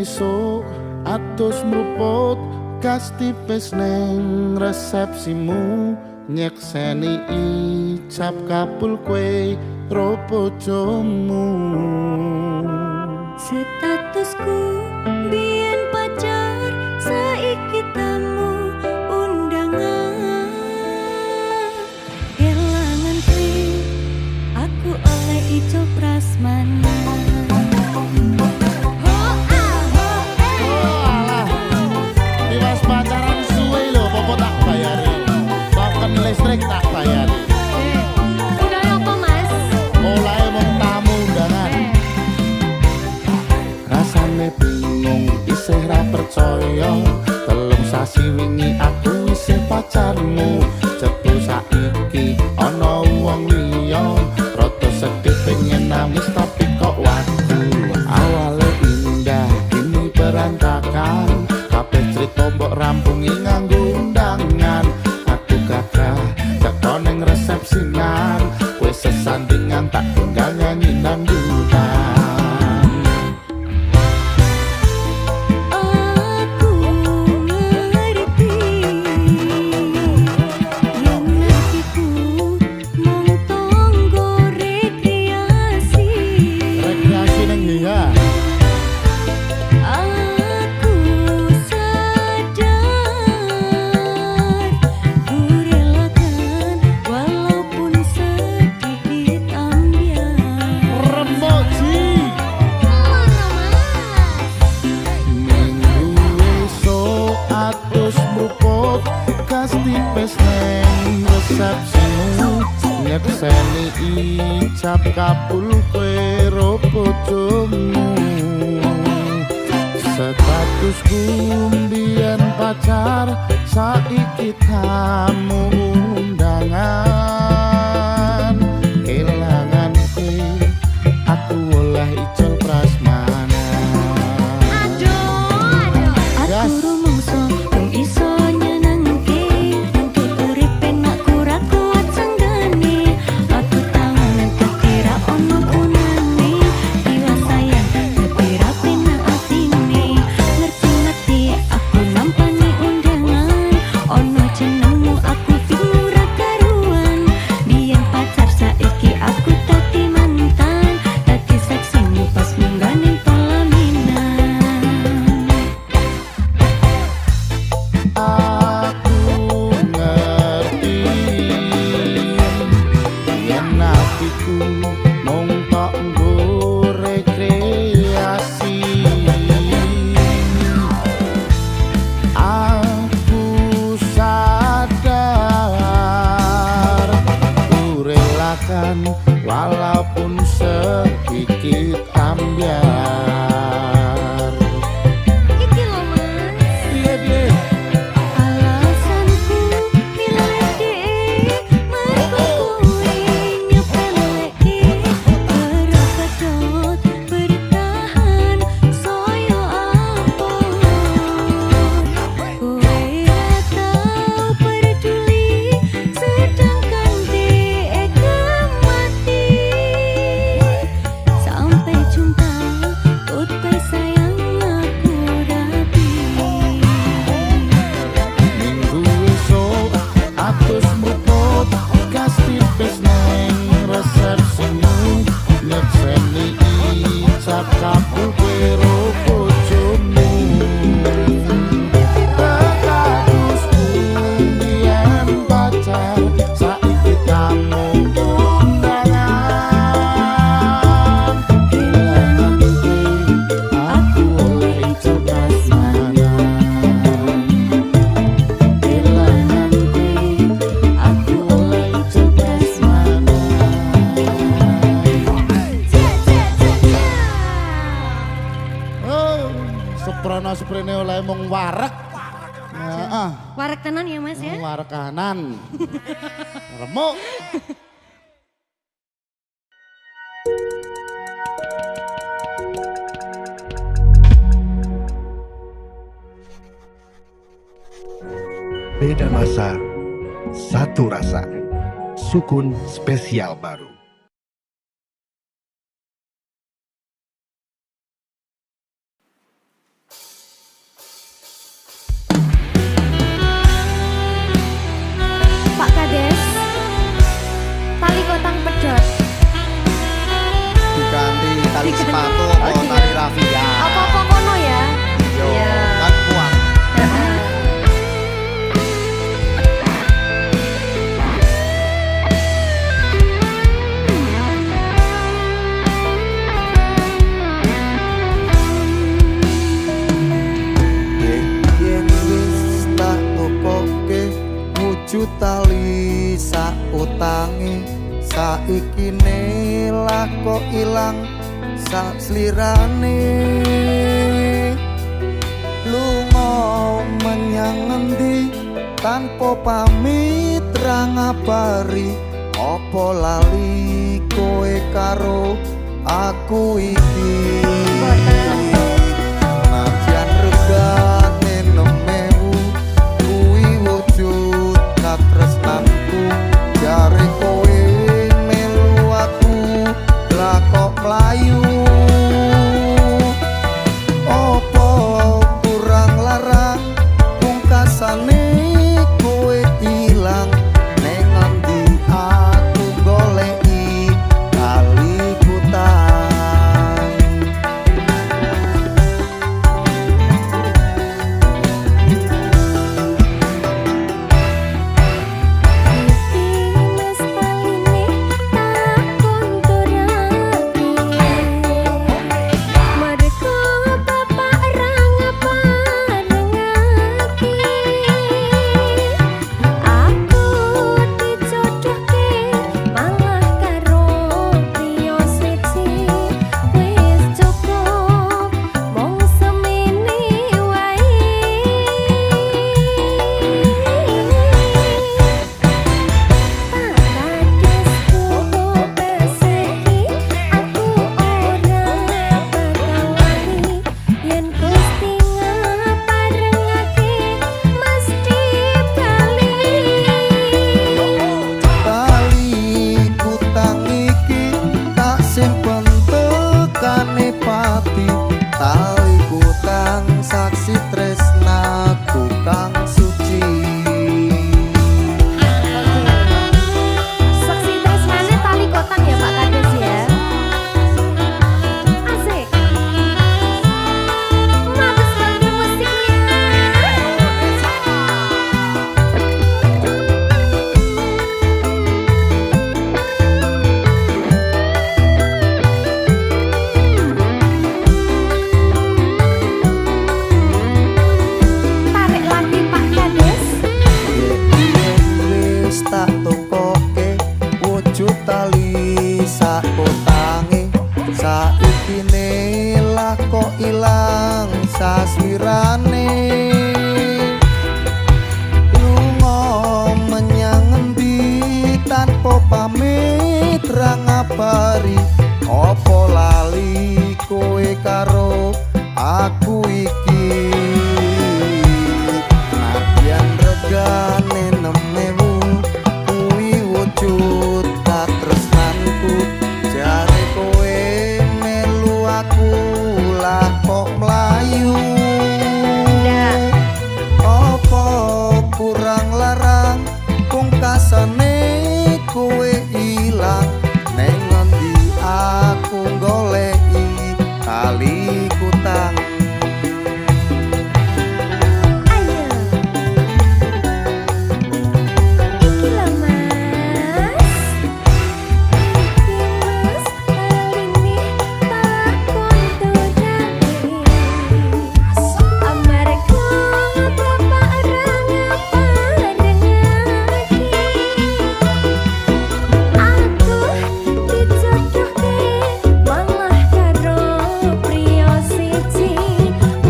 esuk atus mruput gas tipis neng resepsimu nyekseni ijab kabul kowe ro bojomu. Statusku biyen pacar saiki tamu undangan. Kelangan kuwi aku oleh ijo prasmanan. Listrik tak bayar. Udah apa mas? Mulai wong tamu undangan. Rasane bingung isih ra percaya. Telung sasi wingi aku isih pacarmu. Jebul saiki ana wong liya. Rada sedih pengen nangis tapi kok waduh. Awale indah kini berantakan. Kabeh crita mbok rampungi nganggo undangan. Ning resepsinan kowe sesandingan tak tinggal nyanyi dangdutan. Aku ngerti yen hatiku mung tangga rekreasi. Rekreasi ning iya. Tipis neng resepsimu nyekseni ijab kabul kowe ro bojomu. Statusku mbiyen pacar saiki tamu undangan. Kelangan kowe aku oleh ijol prasmanan. Aku rumangsa kang iso walaupun sedikit ambiar. Iki lho mas. Piye? Alasanku milih dhek mergo kowe nyepeleke berkedot bertahan saya apa. Kowe ra tau peduli sedangkan dhek mati. Sampai jumpa goodbye sayang aku rapi. Minggu esok atus mruput gas tipis neng resepsimu nyekseni ijab kabul kowe ro bojomu. Statusku mbiyen pacar saiki tamu undangan. Kelangan kowe aku oleh ijol prasmanan. Kelangan kowe aku oleh ijol prasmanan. Oh, seprono sprene oleh mung wareg. Heeh. Warek tenan ya mas ya. Wareg kanan. Remuk. Beda masa, satu rasa. Sukun spesial baru. sak utange saiki lah kok ilang sak slirane lunga menyang ngendi tanpa pamit ra ngabari apa lali kowe karo aku iki najan regane nemewu kuwi wujud katresnanku jare kowe melu aku lah kok mlayu opo kurang larang pungkasane kowe ilang ning ngendi aku goleki kali kutang Mas paline tak konturake mergo bapak ra ngaparengake aku dijodohke malah karo priya siji wis cukup mung semene wae Paradisku peseki aku ora bakal lali yen Gusti ngaparengake mesti bali tali kutang iki tak simpen tekane pati tali kutang saksi tresnaku kang suci Saksi tresnane tali kotang ya Pak Kades ya. Asik. Mabes banget musiknya. Tarik lagi Pak Kades. wis tak tokoke wujud tali sak utange saiki lah kok ilang sasmirane lunga menyang ngendi tanpa pamit ra ngabari apa lali kowe karo aku iki nadyan regane nemewu kuwi wujud katresnanku jare kowe melu aku lah kok mlayu apa kurang larang pungkasane kowe ilang ning ngendi aku goleki kali kutang Ayo. Iki lho Mas. Iki Mas paline tak konturake amarga bapak ra ngaparengake aku dijodohke malah karo priya siji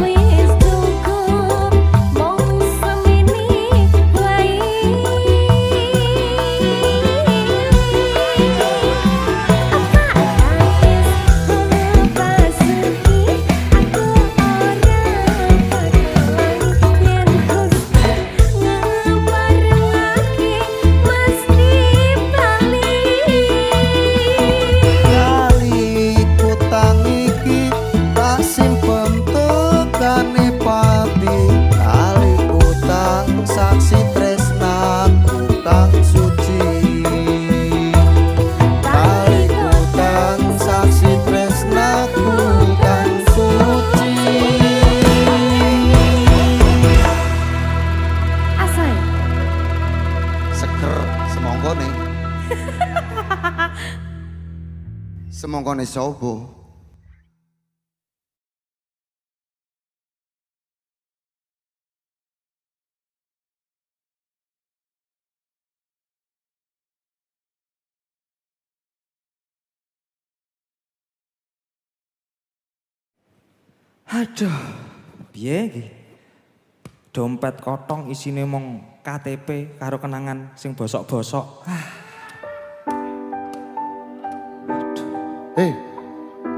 wis cukup mung semene wae kali kutang iki tak simpen tekane pati kali kutang saksi tresnaku kang suci kali kutang saksi tresnaku kang suci Asal seger semongkone semongkone sapa Aduh, piye iki? Dompet kotong isine mong KTP karo kenangan sing bosok-bosok.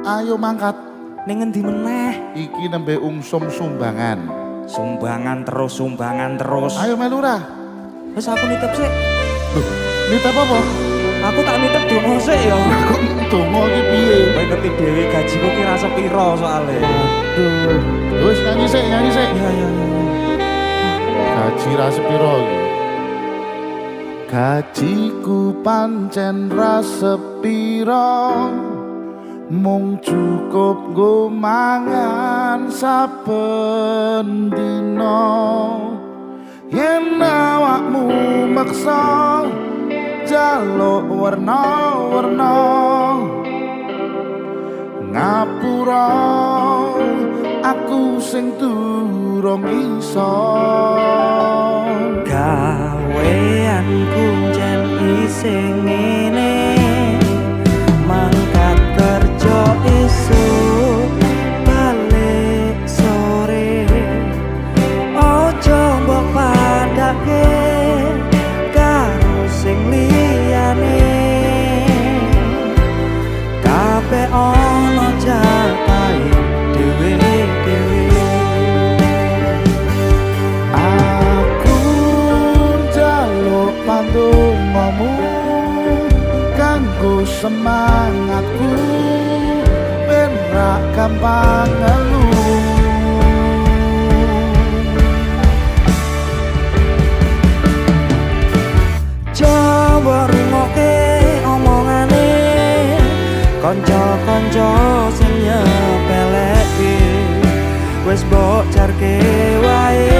Ayo mangkat. Ning ngendi meneh? Iki nembe ungsum sumbangan. Sumbangan terus. Ayo melu ra. Wis aku nitip sik. Loh, nitip apa? Aku tak nitip donga sik ya. Kok donga iki piye? Kowe ngerti dhewe gajiku ki ra sepiro soalé. Aduh. Wis nyanyi sik. Iya. Gaji ra sepiro iki. Gajiku pancen ra sepiro. Mung cukup nggo mangan saben dina. Yen awakmu maksa jaluk warna-warna ngapura aku sing durung iso. Gaweanku jan isih ngene mangkat kerja esuk balik sore ojo mbok padake karo sing liyane kabeh ana jatahe dhewe-dhewe. Aku njaluk pandongamu kanggo semangatku ben ra gampang ngeluh. Coba rungokke omongane kanca-kanca sing nyepeleke wis mbok jarke wae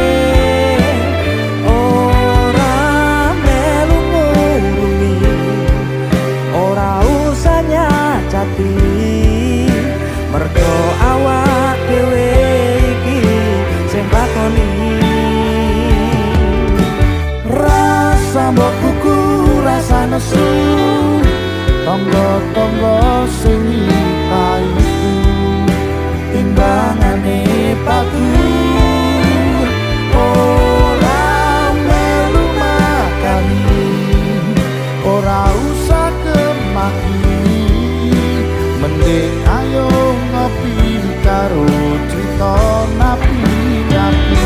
ora melu ngurumi ora usah nyacati mergo awak dhewe iki sing lakoni Rasa mbok kuku rasa nesu tonggo-tonggo sing paiku timbangane paku ora melu makani ora usah kemaki mending ayo ngopi karo cerita napi-napi.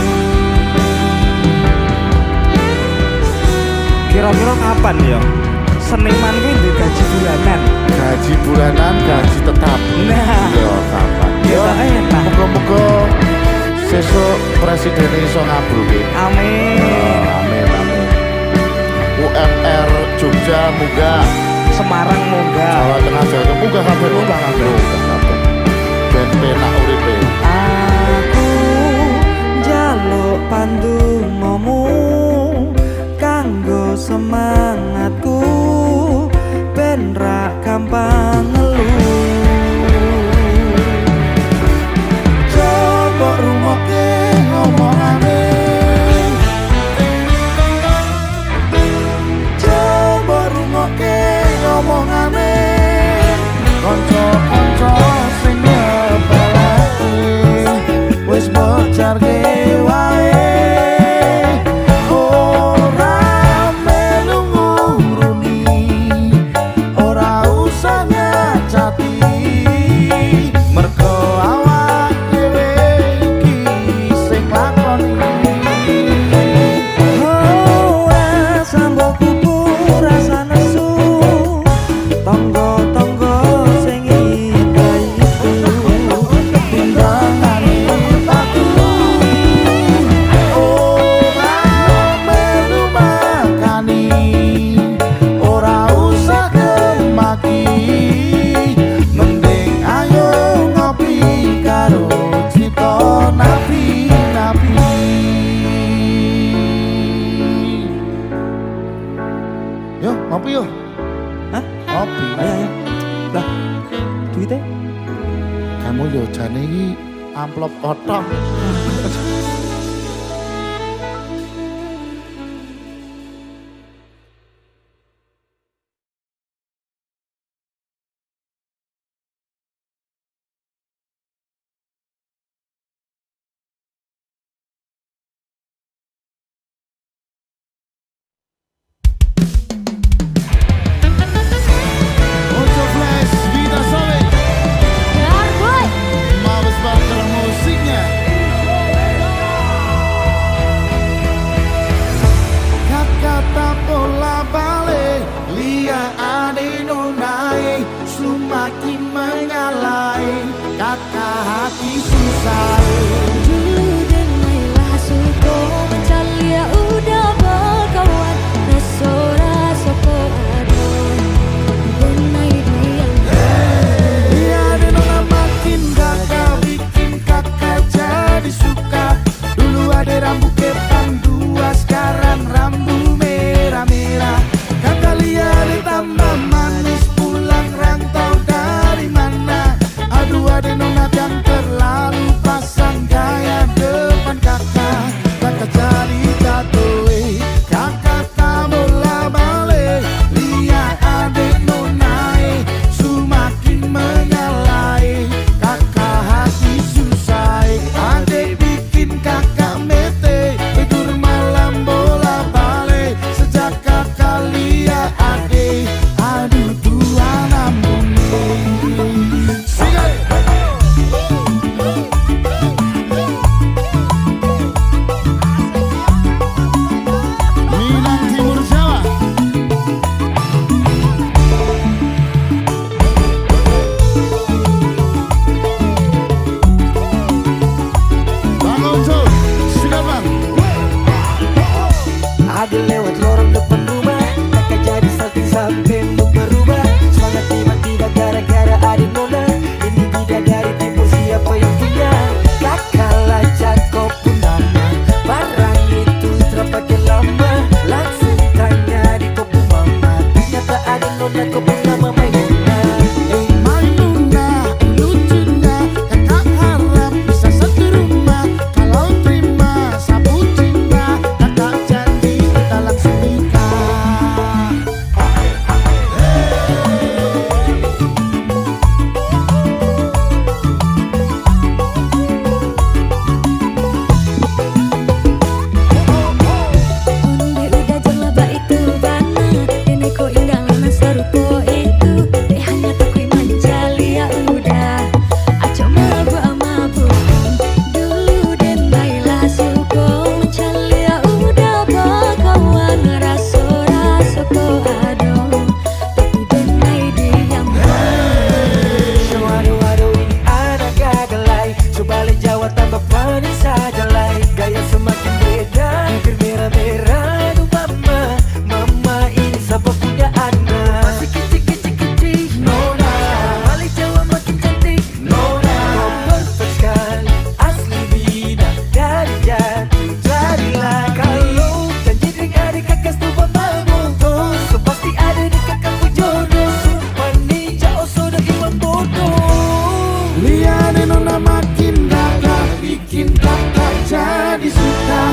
Kira-kira kapan ya seniman kuwi duwe gaji bulanan? Gaji bulanan, gaji tetap. Nah. Yo kapan? Ya enak. Muga-muga sesuk presiden iso ngabulke. Amin. Amin. UMR Jogja munggah, Semarang munggah. Jawa Tengah Jawa Tengah munggah kabeh. Munggah kabeh. Ben penak uripe. Aku njaluk pandongamu kanggo semangatku ben ra gampang ngeluh. Coba rungokke ngomongane. Coba rungokke ngomongane. Kanca-kanca sing nyepelake wis mbok jarke wae. Ora melu nguruni, ora usah nyacati. Mergo awak dhewe iki sing lakoni. Oh, rasa mbok kuku rasa nesu tonggo-tonggo sing iku Timbangane paku ora melu makani ora usah kemaki mending ayo ngopi karo cita napi-napi. Yo ngopi yo. Hah? Ngopi. Ayo. Lah, duitnya? Kamu yo jane iki amplop kotor. ade rambut kepang dua sekarang rambut merah-merah. Kakak lihat tambah manis pulang rantau dari mana. Aduh ade nona yang terlalu pasang gaya depan kakak. Kakak jadi jatuh, kakak tak bola balik. Lihat ade nona semakin menyalai. Kakak hati susah, ade bikin kakak mete. Tidur malam bola balik. Sejak kakak lihat ade, aduh Tuhan ampuni. Minang Timur Jawa. Bang Ojo, sudah bang. Ada lewat lorong depan rumah, kakak jadi salting sampai mood berubah. Semangat tiba-tiba gara-gara ada nona. Ini bidadari timur siapa yang punya? Kakak lacak kau pun nama. Barang itu terpakai lama. Langsung tanya di kopu mama. Ternyata ada nona kau pun nama Maimuna. Maimuna, lucunya kakak harap bisa satu rumah. Kalau terima sapu cinta, kakak janji kita langsung nikah. Onde udah jelaba itu bana. Nenek ko indah lana serupo itu. Dek hanya takui manjali ya udah. Aco mabuk-mabukan. Dulu den baiklah suko mencali ya udah. Bakawan raso-raso ko ado. Tapi den nay diam. Waduh-waduh ini anak gagalai. Coba le Jawa tambah panis saja lai. Gaya semakin beda, hampir merah-merah. Aduh mama, mama ini siapa punya anak? Masih kecil-kecil Nona. Balik Jawa makin cantik Nona. Kau perfect sekali, asli bidadari jatuh. Jadilah kalau janji dengan adik kakak stupa mamoto. So pasti ada di kakakku jodoh. Sumpah nih jauh sudah iwan bodoh. Lihat nona makin gagah, bikin kakak jadi suka.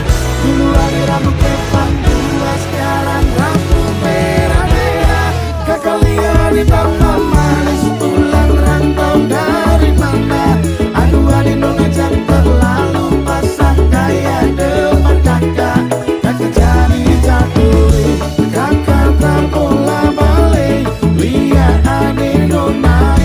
Dulu ada rambut kepang dua sekarang rambut merah-merah. Kakak lihat tambah manis pulang rantau dari mana. Aduh ade nona jangan terlalu pasang gaya depan kakak. Kakak jadi jatuh, kakak tak bola balik. Lihat ade nona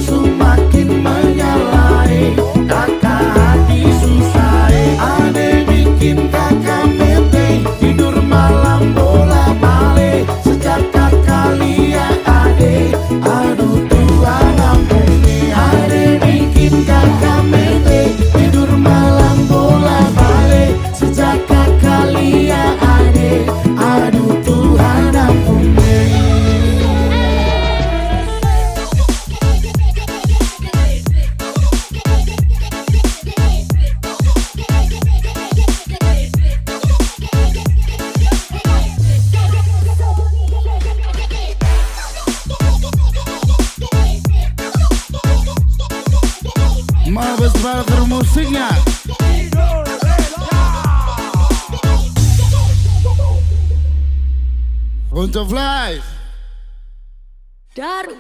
semakin menyalai. Kakak hati susah, ade bikin kakak mete. Tidur malam bola balik. Sejak kakak lihat ade, aduh Tuhan ampuni. Ade bikin kakak mete. Tidur malam bola balik. Sejak kakak lihat ade, aduh Tuhan ampuni. Mabes Balker musiknya. Untuk live. Daru.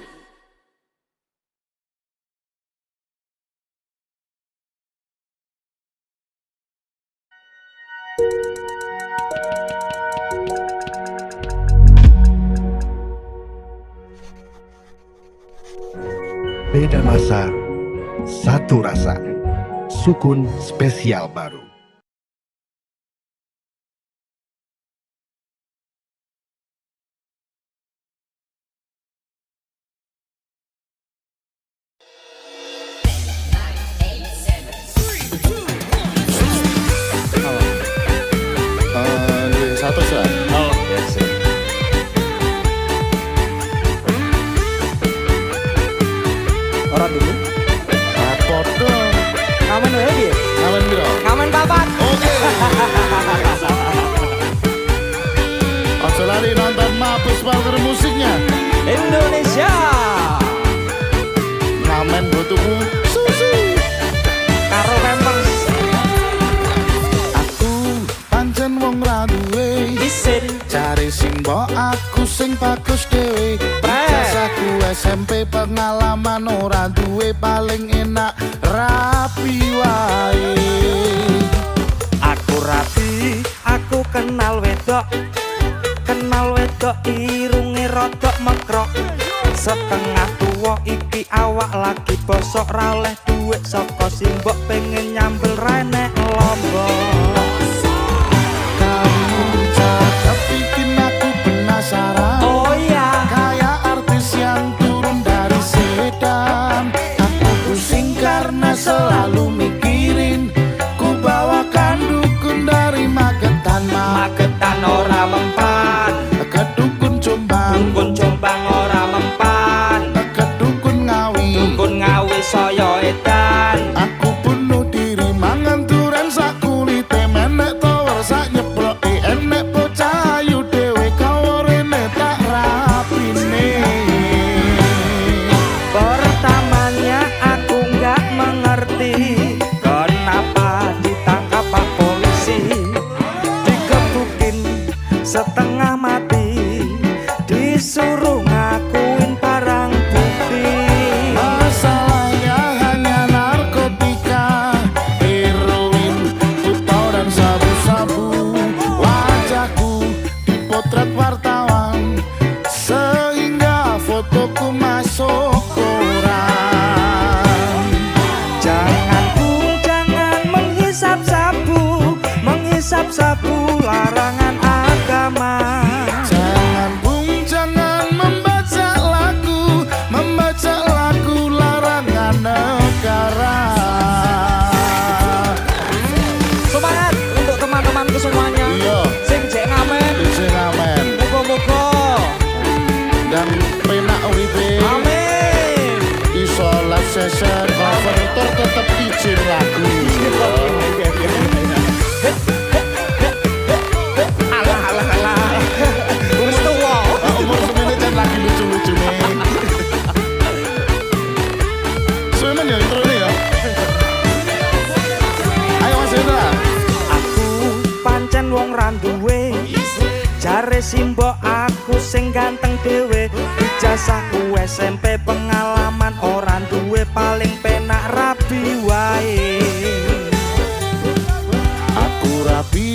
Beda masa, satu rasa. Sukun spesial baru. Satu sah. Oh, yes. Orang dulu. Apa tuh? Ngamen wae piye? Kawan bro. Ngamen papa musiknya. Indonesia. Ngamen butuhku susu Karo Pampers. aku pancen wong ra duwe Isin. cari sing mbok aku sing bagus dhewe ijazahku SMP pengalaman ora duwe paling enak rapi wae Aku rapi, aku kenal wedok irunge rodok mekrok setengah tuwa iki awak lagi bosok ra oleh duit saka simbok pengen nyambel renek lombok kamu cakep bikin aku penasaran oh iya kayak artis yang turun dari sedan aku pusing karena selalu mikirin ku bawakan dukun dari Magetan Magetan ora mempan ke dukun Jombang dukun Jombang ora mempan ke dukun Ngawi saya edan aku bunuh diri mangan duren sak kulite menek tower sak nyeploke enek bocah ayu dhewe kaworene tak rapine pertamanya aku nggak mengerti kenapa ditangkap pak polisi dikebukin setengah mati disuruh ngakuin barang bukti masalahnya hanya narkotika heroin putau dan sabu-sabu wajahku dipotret wartawan sehingga fotoku masuk koran jangan menghisap sabu larangan agama jangan bung jangan membaca lagu larangan negara semangat untuk teman-temanku semuanya iya sing jek ngamen isi ngamen muga-muga dan penak uripe amin iso live session cover tur tetep izin lagu alah wis tuwa umur semene jan lagi lucu-lucu nih semen ya intro ini ya ayo Mas Hendra aku pancen wong randuwe jare simbok aku sing ganteng dhewe ijazahku SMP pengalaman ora duwe paling penak rabi wae aku rapi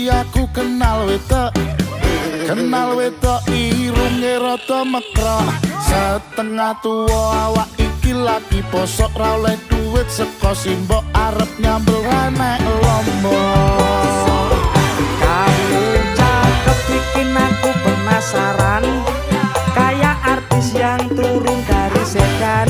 aku kenal wedok irunge rada mekrok setengah tuwa awak iki lagi bosok ra oleh duit saka simbok arep nyambel renek lombok kamu cakep bikin aku penasaran kayak artis yang turun dari sedan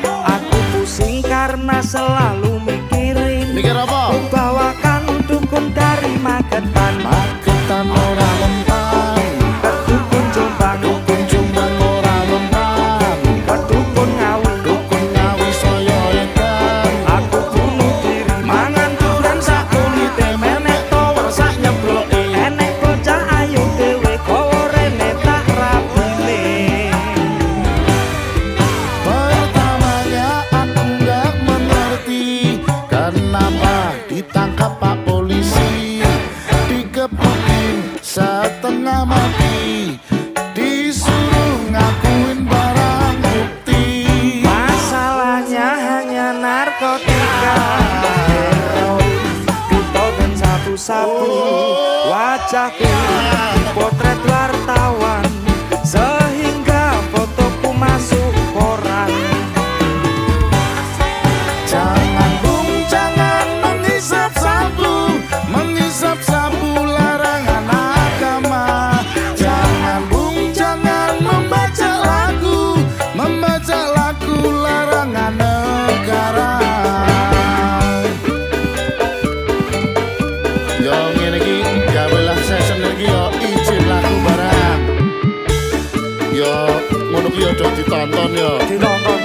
aku pusing karena selalu mikirin mikir apa? bawakan dukun dari Magetan Magetan ora lempang ke dukun Jombang ora lempang dukun Ngawi saya edan aku bunuh diri mangan duren sak kulite menek tower sak nyebloke enek bocah ayu dhewe kaworene tak rapine pertamanya aku nggak mengerti kenapa ditangkap pak polisi dikebukin setengah mati disuruh ngakuin barang bukti masalahnya hanya narkotika heroin putau dan sabu-sabu wajahku potret wartawan sehingga fotoku masuk koran jangan bung jangan menghisap sabu larangan agama jangan bung jangan membaca lagu larangan negara yo ngene iki gawe live session iki yo izin lagu barang yo ngono ki yo aja ditonton yo ditonton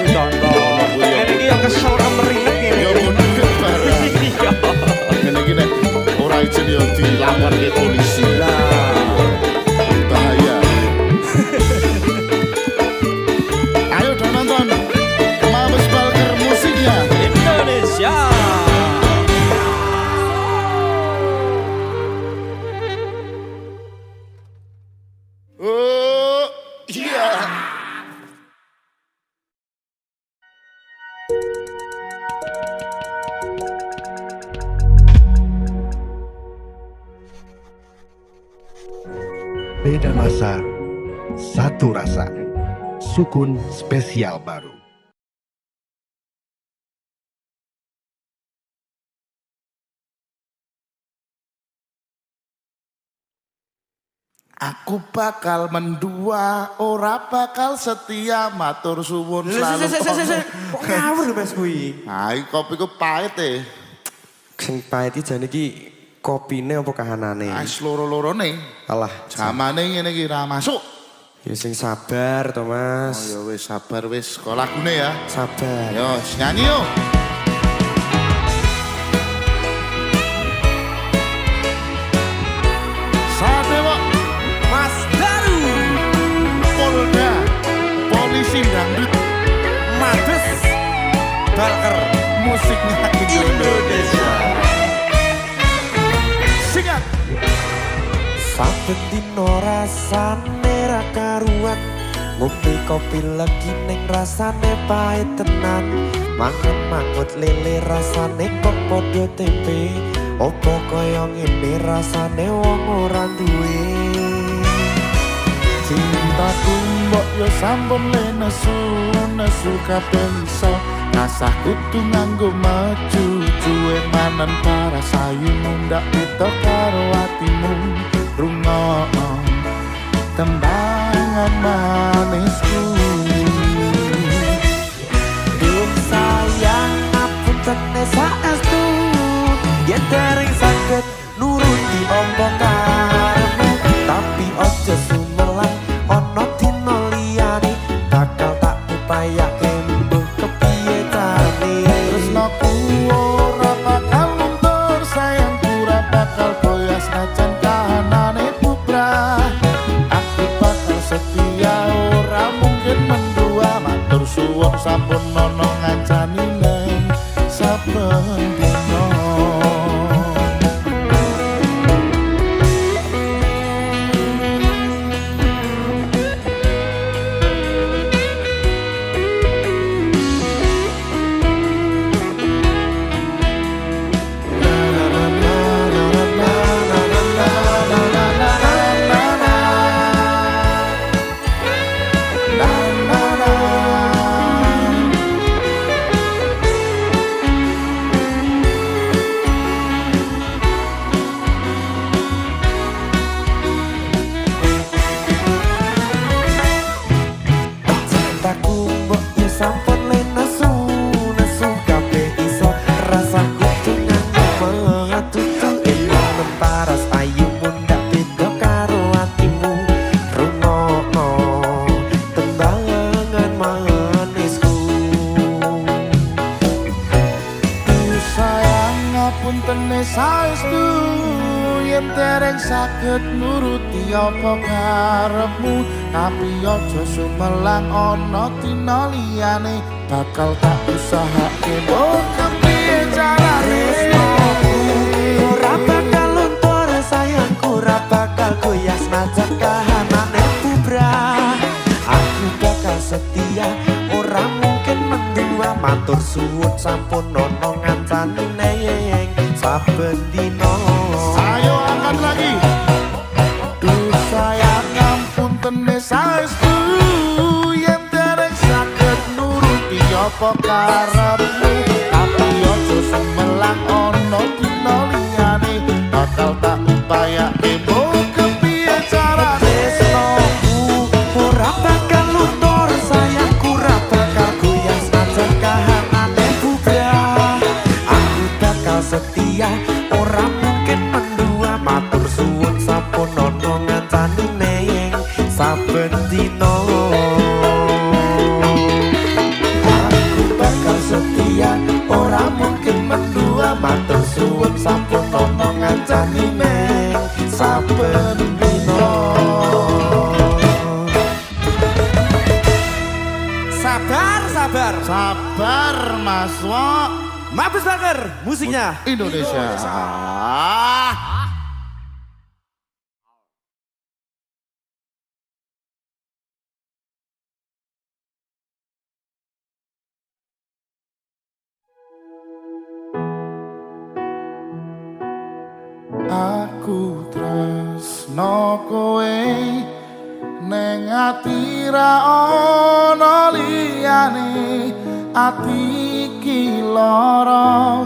ini yang kesel kemeringet yo ini ngono ki barang ngene iki nek ora izin yo dilapor ke polisi lah bahaya Beda masa, satu rasa. Sukun spesial baru. Aku bakal mendua, ora bakal setia, matur suwun selalu. Kok ngawur Mas kuwi? Nah, iki kopiku pahit e. Sing pahit iki jane iki kopine apa kahanane? Wis loro-lorone. Alah, Jamane ngene iki ra masuk. ya sing sabar to Oh Mas. ya wis sabar wis, kok lagune ya. Sabar. Yo, nyanyi yo. Sadewa Mas Daru, Polda, polisi dangdut, Mabes, Balker, musiknya Indonesia. Singat. saben dino rasane ra karuan. Ngombe kopi lagi ning rasane pahit tenan. Mangan mangut lele rasane kok padha tempe. Opo kaya ngene rasane wong ora duwe. Cintaku mbok yo sampun le nesu kabeh iso. Rasah kudu nganggo maju cuwe manen para sayu mundak pito karo atimu. Rungokno tembangan manisku. Duh sayang ngapunten saestu yen dereng saged nuruti apa karepmu tapi aja sumelang ana dina liyane bakal tak upayake mbuh kepiye carane Tresnaku ora bakal luntur, sayangku ora bakal goyah senajan kahanane bubrah. Aku bakal setia, ora mungkin mendua, matur suwun sampun nono ngancani neng saben dina. cintaku mbok ya sampun le nesu kabeh iso rasaku nganggo mengatutu ilmu paras ayu mundak beda karo atimu rungokno tembangan manisku Sayang ngapunten saestu yen dereng saged nuruti apa karepmu, tapi aja sumelang ana dina liyane bakal tak usahake mbok kepiye carane. ora bakal luntur sayangku ora bakal goyah senajan kahanane bubrah aku bakal setia ora mungkin mendua matur suwun sampun ono ngancani neng saben dina Ayo angkat lagi. Duh sayang ngapunten saestu yen dereng saged nuruti apa karepmu, tapi aja sumelang ana dina liyane bakal tak upayake mbok kepiye carane. tresnoku ora bakal luntur sayangku ora bakal goyah senajan kahanane bubrah aku bakal setia ora mungkin mendua matur suwun sampun ono ngancani neng saben dina aku bakal setia ora mungkin mendua matur suwun sampun ono ngancani neng saben dina sabar Sabar Mas Wok. Mabes Bakar musiknya Indonesia. Aku tresno kowe neng ati ra ana liyane, ati iki lara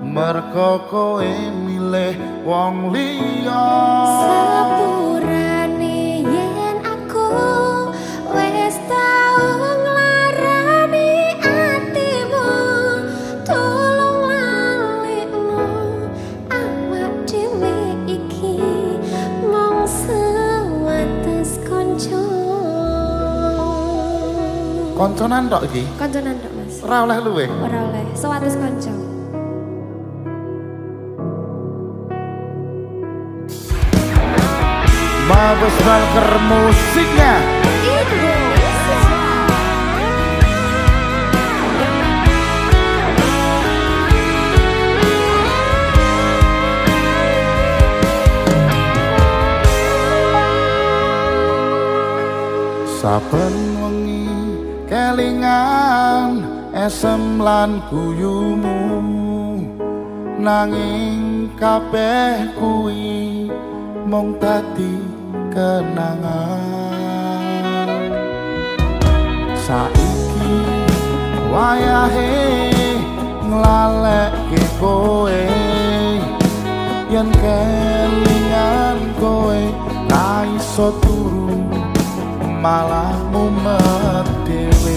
merga kowe milih wong liya. Sepurane yen aku wis tau nglarani atimu, tulung lalekno awak dhewe iki mung sewates kanca. Konconan tok iki? Kancanan tok, Mas. Ora oleh luwe. Ora oleh, sewates kanca. Mabes balker musiknya. Saben wengi kelingan esem lan guyumu, nanging kabeh kuwi mung dadi kenangan. Saiki wayahe nglaleke kowe, yen kelingan kowe ra iso turu malah mumet dhewe.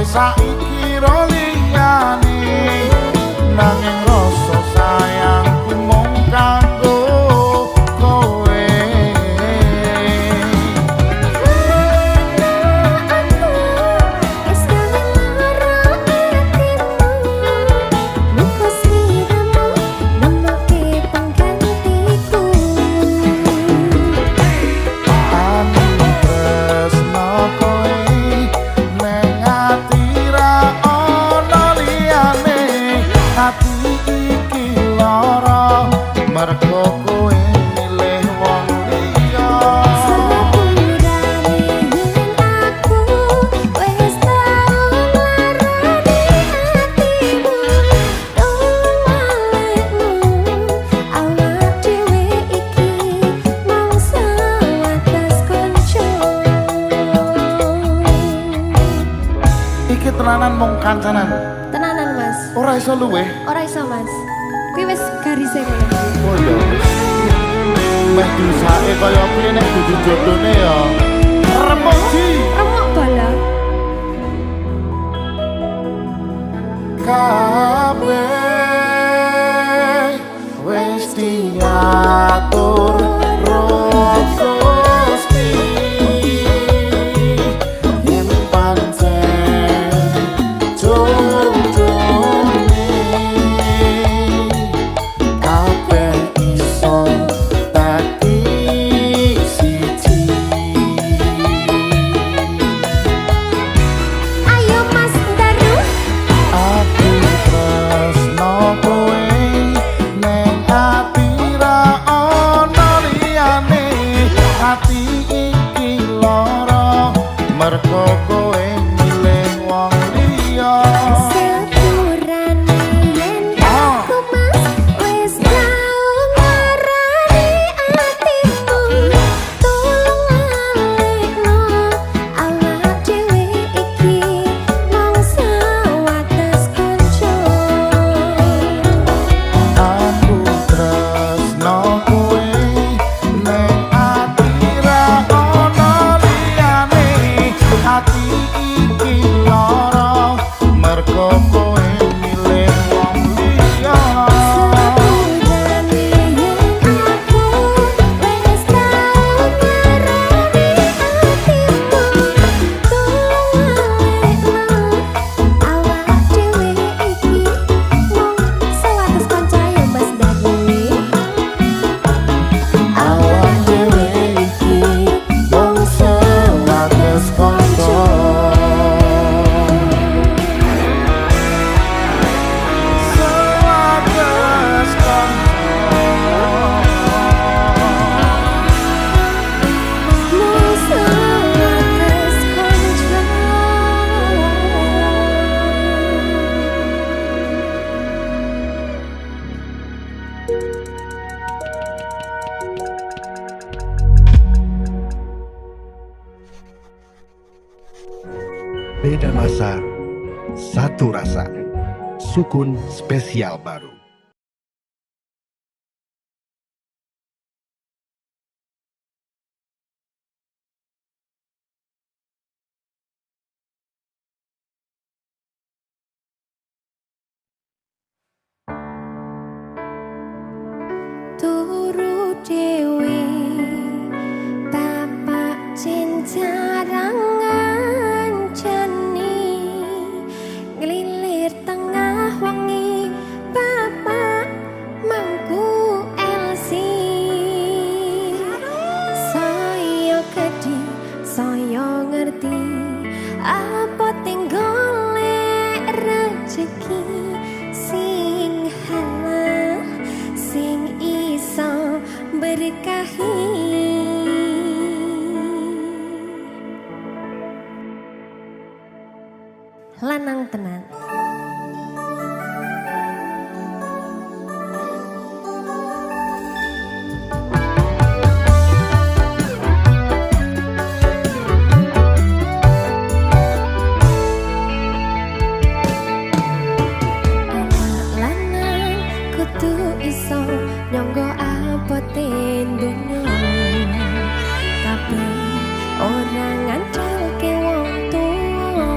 Saiki ro liyane, nanging rasa sayangku mung kanggo kowe. Aku wis lara atimu, muka sliramu nemoke penggantiku. Aku tresno kowe neng ati ati iki lara merga kowe milih wong liya. Sepurane yen aku wis tau nglarani atimu, tulung lalekno awak dhewe iki mung sewates kanca. Iki tenanan mung kancanan. Tenanan, Mas. Ora iso luwe. Ora iso, Mas. Kuwi wis garise kaya. Oh ya wis. Meh disake kaya piye nek dudu jodone ya. Remoji. Remuk bala. Kabeh wis diatur Roso Gusti, yen pancen jodone kabeh iso dadi siji. Ayo Mas Daru. Aku tresno kowe neng ati ra ana liyane, ati iki lara merga kowe milih wong liya. Sepurane yen aku Mas wis tau nglarani atimu, tulung lalekno awak dhewe iki mung sewates kanca. Aku tresno kowe neng ati ra ana liyane, ati Beda masa, satu rasa. Sukun spesial baru. Turu dewi bapak cincarangan jani ngelilir tengah wangi bapak mangku elsi saya kedi saya ngerti apa tenggolek rezeki sing halal sing iso berkahi lanang tenan. Lanang kudu iso nyonggo abote dunya tapi ora ngandalke wong tuwa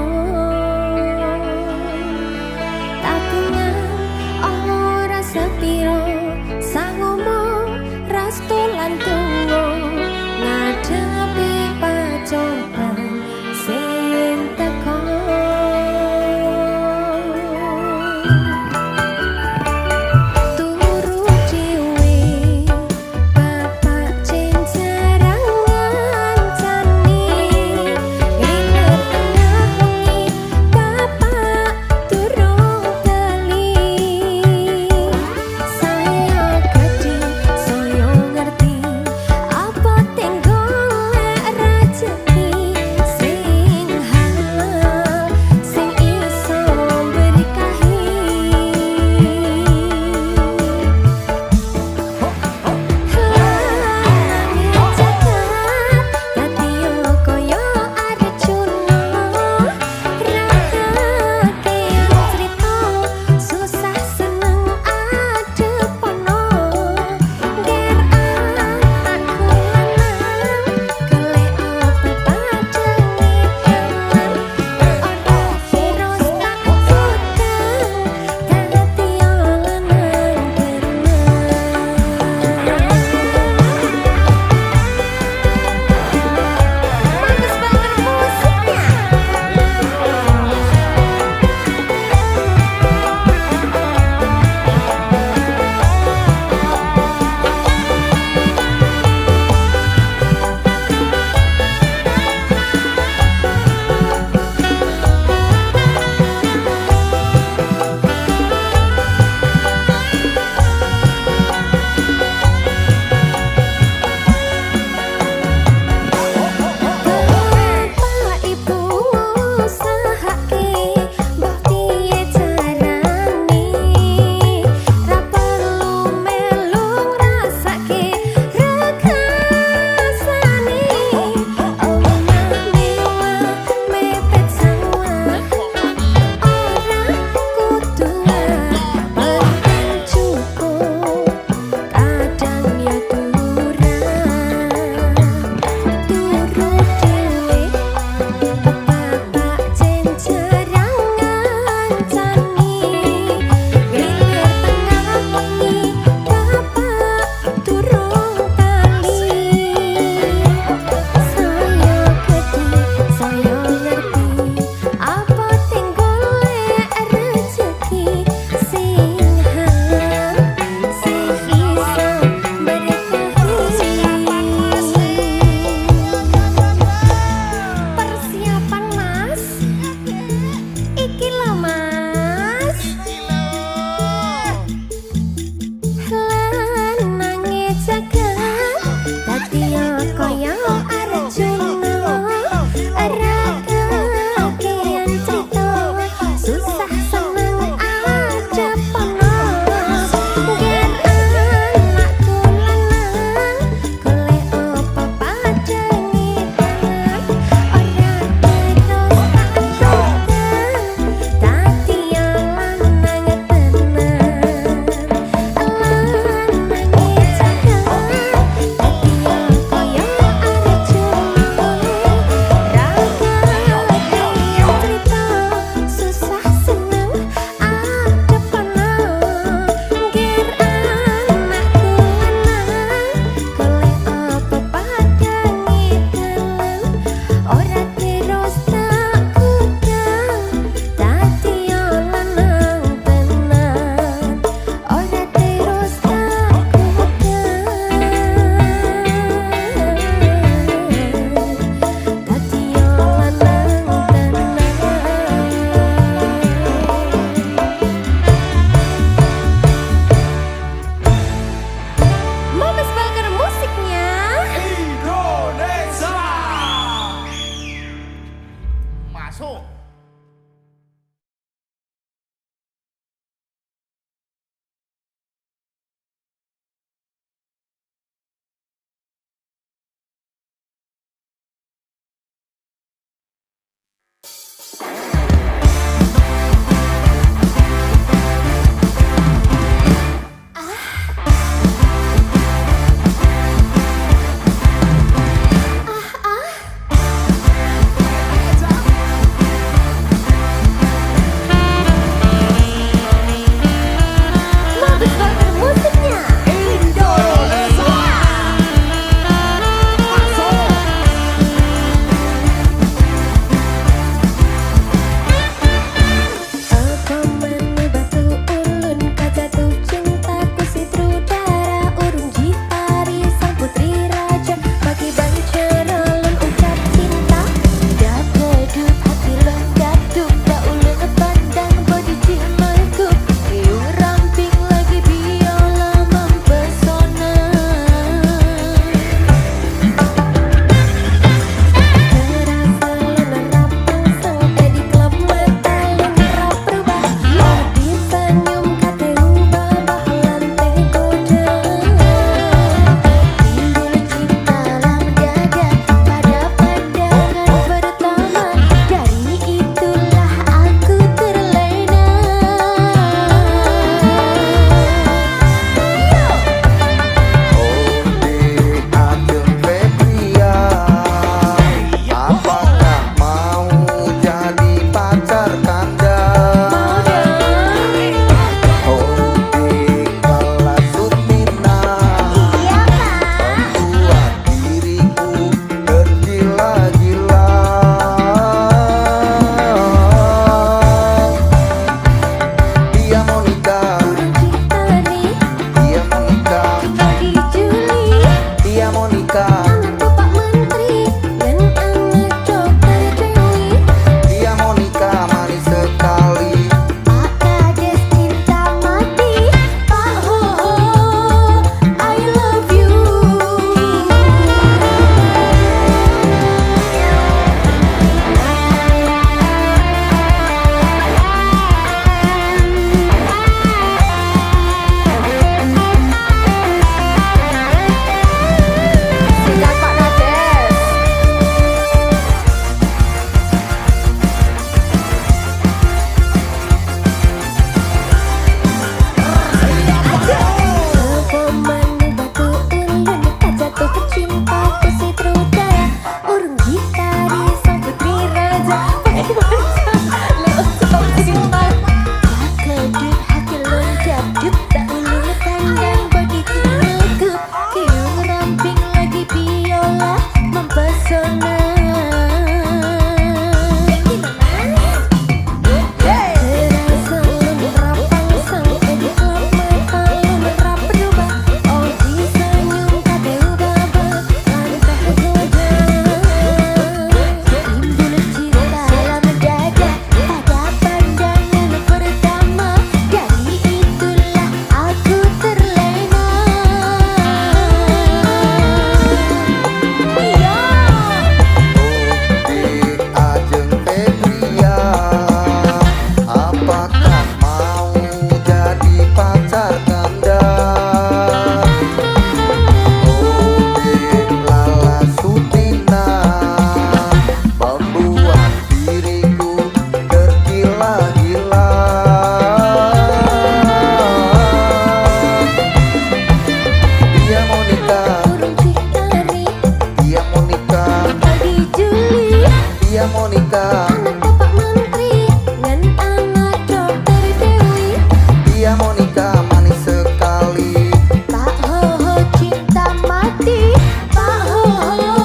Dia Monica, anak Bapak Menteri ngan anak Dokter Dewi. dia Monica manis sekali. Pak Hoho cinta mati, Pak Hoho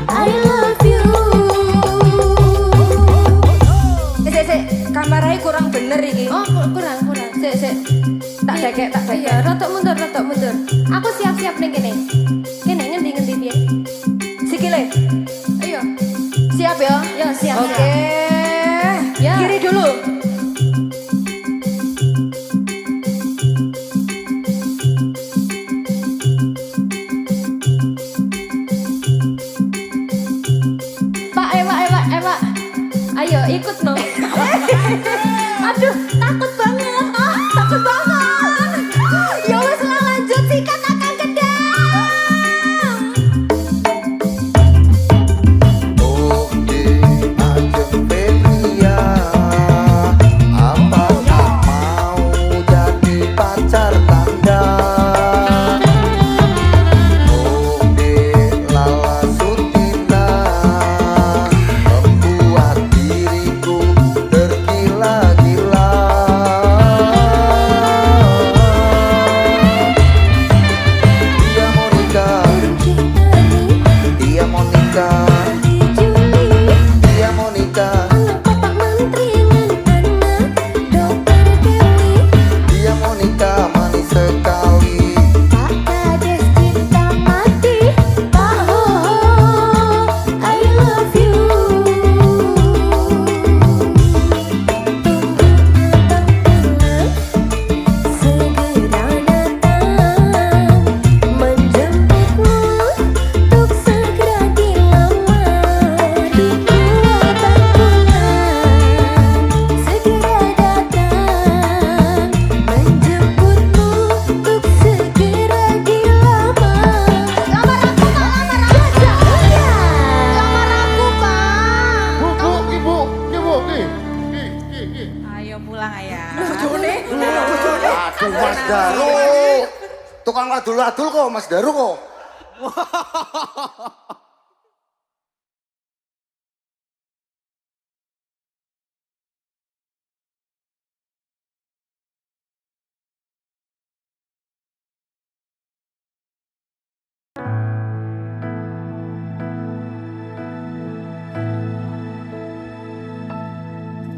I love you. Sik, kameranya kurang bener iki. Oh kurang. Sik. Tak dekek. Iya, rotok mundur. Aku siap-siap ning kene. Kene ngendi piye? Sikile. Ayo. Siap ya? Yo siap. Oke. Ya. Kiri dulu. Pak, Pak. Ayo ikut no. Aduh, takut banget. Takut banget. Ya wes lah lanjut sikat akan kedang. Oke, ajeng Febria, apa tak mau jadi pacar tanda? Oke, Lala Sutina, membuat diriku tergila-gila. Dia Monica, dia Monica, Anak Bapak Menteri ngan anak Dokter Dewi. dia Monica manis sekali. Pak Kades cinta mati, Pak Hoho I love you. Segera datang menjemputmu untuk segera dilamar di dua tanggungan. Segera datang menjemputmu untuk segera dilamar. Lamar aku Pak, lamar aku. Lamar aku Pak. Ayo pulang ayah. Aduh Mas Daru, tukang ladul-ladul kok Mas Daru kok.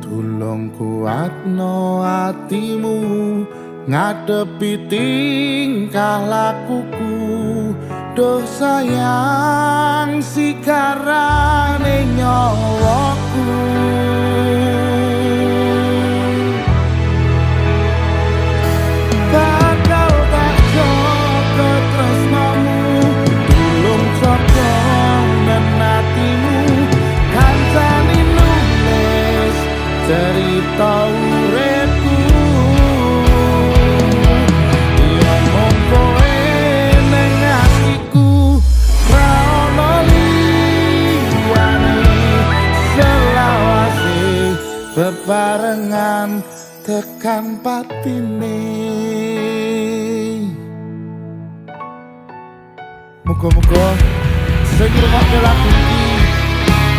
Tulung kuatno atimu ngadepi tingkah lakuku. Duh sayang sikarane nyawaku. Bakal tak jaga tresnamu, tulung jaga menatimu. Kancane nulis cerita uripku. Ya mung kowe ning atiku, ra ono liyane. Selawase bebarengan tekan patine. Muga-muga sing ngrungokne lagu iki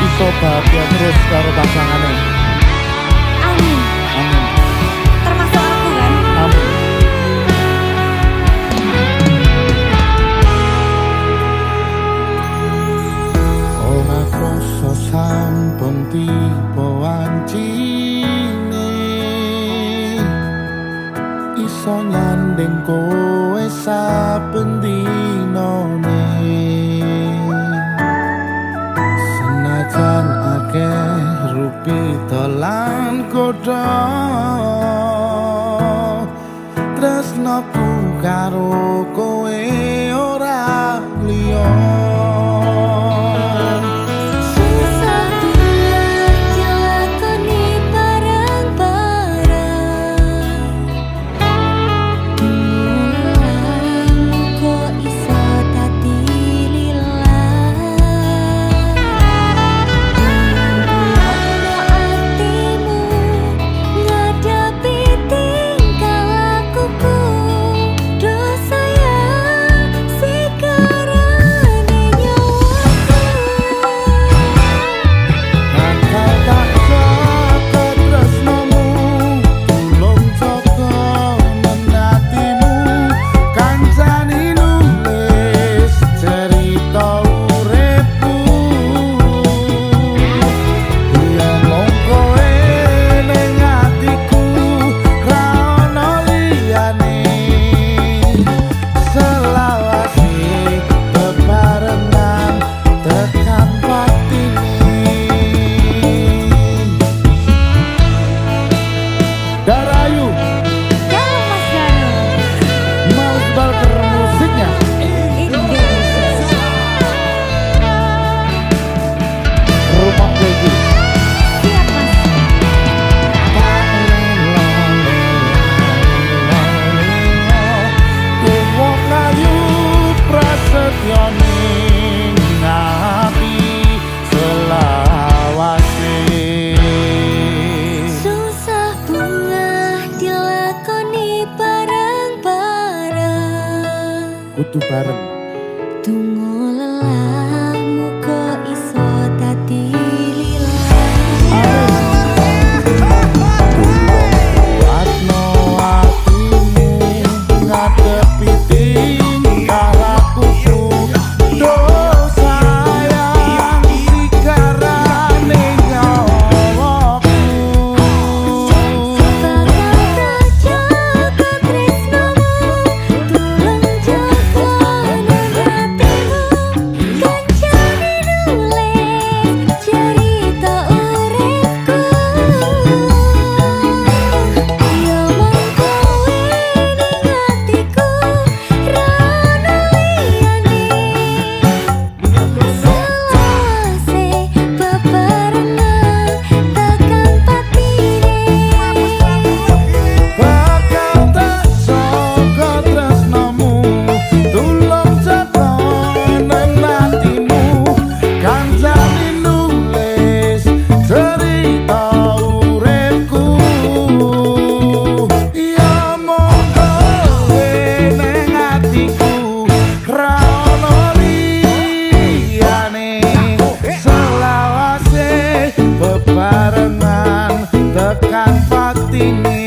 iso bahagia terus karo pasangane. Amin. Amin. Termasuk aku kan? Amin. Ora krasa sampun tiba wancine, iso nyanding kowe saben dinane. Senajan akeh rupita lan kodho, tresnaku karo kowe ora liya. Susah dilakoni bareng-bareng. Kok iso dadi lillah. Ono atimu ngadapi tingkah lakuku. Dosa ya bareng. Tunggu lelahmu kok iso dadi lila. Kuatno atimu ngadepi tingkah lakuku. Do sayang sikarane nyawaku. Bakal jaga tresnamu, tulung jaga hatimu. Kancane nulis cerita uripku. Yo mung kowe ning atiku, rono liyane. Selawase bebarengan tekan patine. Bakal tak jaga tresnamu, tulung jaga nang atimu. Kancane nulis cerita uripku. Ya mung kowe nang atiku, ra ono liyane. Selawase bebarengan tekan patine.